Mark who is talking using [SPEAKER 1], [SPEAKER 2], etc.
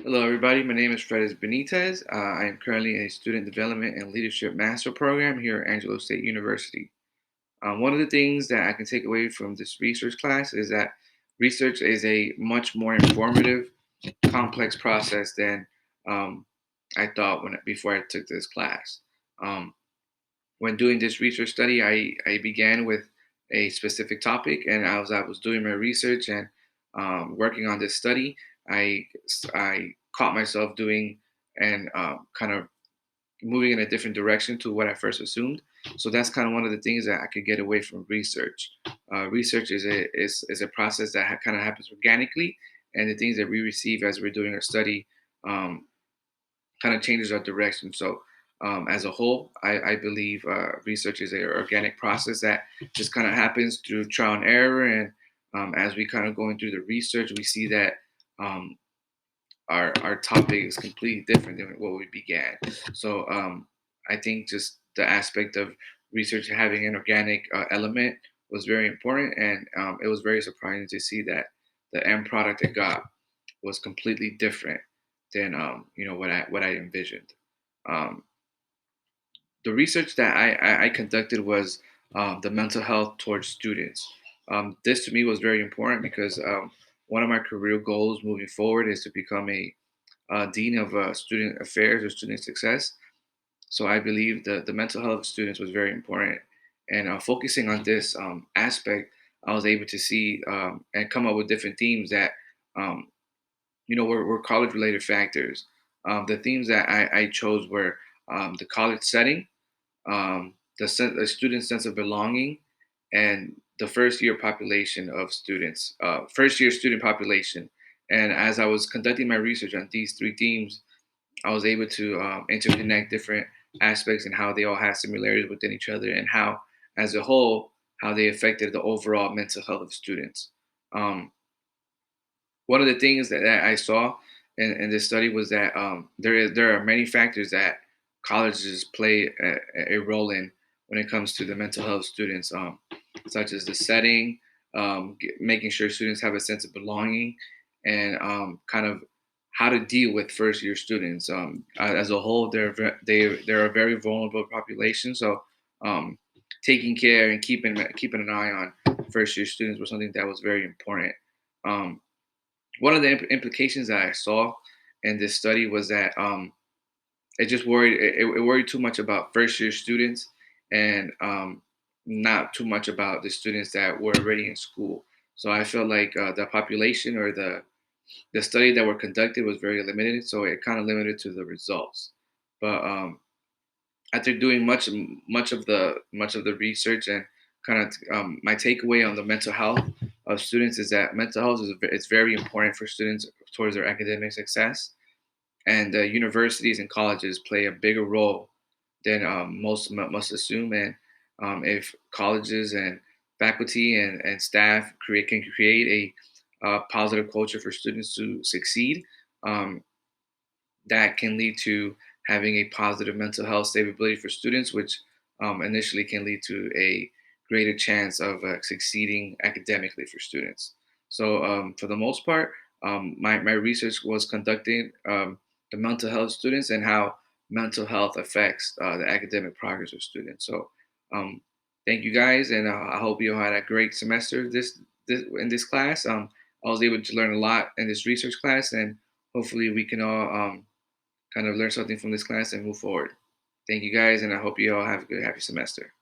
[SPEAKER 1] Hello, everybody. My name is Fredis Benitez. I am currently in a Student Development and Leadership Master Program here at Angelo State University. One of the things that I can take away from this research class is that research is a much more informative, complex process than um, I thought before I took this class. Um, when doing this research study, I began with a specific topic, and as I was doing my research and working on this study, I caught myself doing and kind of moving in a different direction to what I first assumed. So that's kind of one of the things that I could get away from research. Research is a process that kind of happens organically, and the things that we receive as we're doing our study um, kind of changes our direction. So, as a whole, I believe research is an organic process that just kind of happens through trial and error. And as we kind of going through the research, we see that um, our topic is completely different than what we began. So, I think just the aspect of research having an organic element was very important, and it was very surprising to see that the end product I got was completely different than what I envisioned. Um, the research that I conducted was the mental health towards students. This to me was very important because one of my career goals moving forward is to become a dean of student affairs or student success. So I believe the mental health of students was very important, and focusing on this aspect, I was able to see and come up with different themes that um, were college related factors. The themes that I chose were the college setting, the student sense of belonging, and the first year population of students, first year student population. And as I was conducting my research on these three themes, I was able to interconnect different aspects and how they all had similarities within each other, and how, as a whole, how they affected the overall mental health of students. Um, One of the things that I saw in this study was that there are many factors that colleges play a role in when it comes to the mental health of students, such as the setting, making sure students have a sense of belonging, and kind of how to deal with first year students. As a whole, they're a very vulnerable population, so um, taking care and keeping an eye on first year students was something that was very important. Um, One of the implications that I saw in this study was that it worried too much about first year students, and not too much about the students that were already in school. So I felt like the population or the study that were conducted was very limited, so it kind of limited to the results. But after doing much of the research and kind of my takeaway on the mental health of students is that mental health it's very important for students towards their academic success, and universities and colleges play a bigger role than most must assume. And if colleges and faculty and staff can create a positive culture for students to succeed, um, that can lead to having a positive mental health stability for students, which initially can lead to a greater chance of succeeding academically for students. So, for the most part, my research was conducting the mental health of students and how mental health affects the academic progress of students. So, um, thank you guys, and I hope you all had a great semester this in this class. I was able to learn a lot in this research class, and hopefully we can all kind of learn something from this class and move forward. Thank you guys, and I hope you all have a good, happy semester.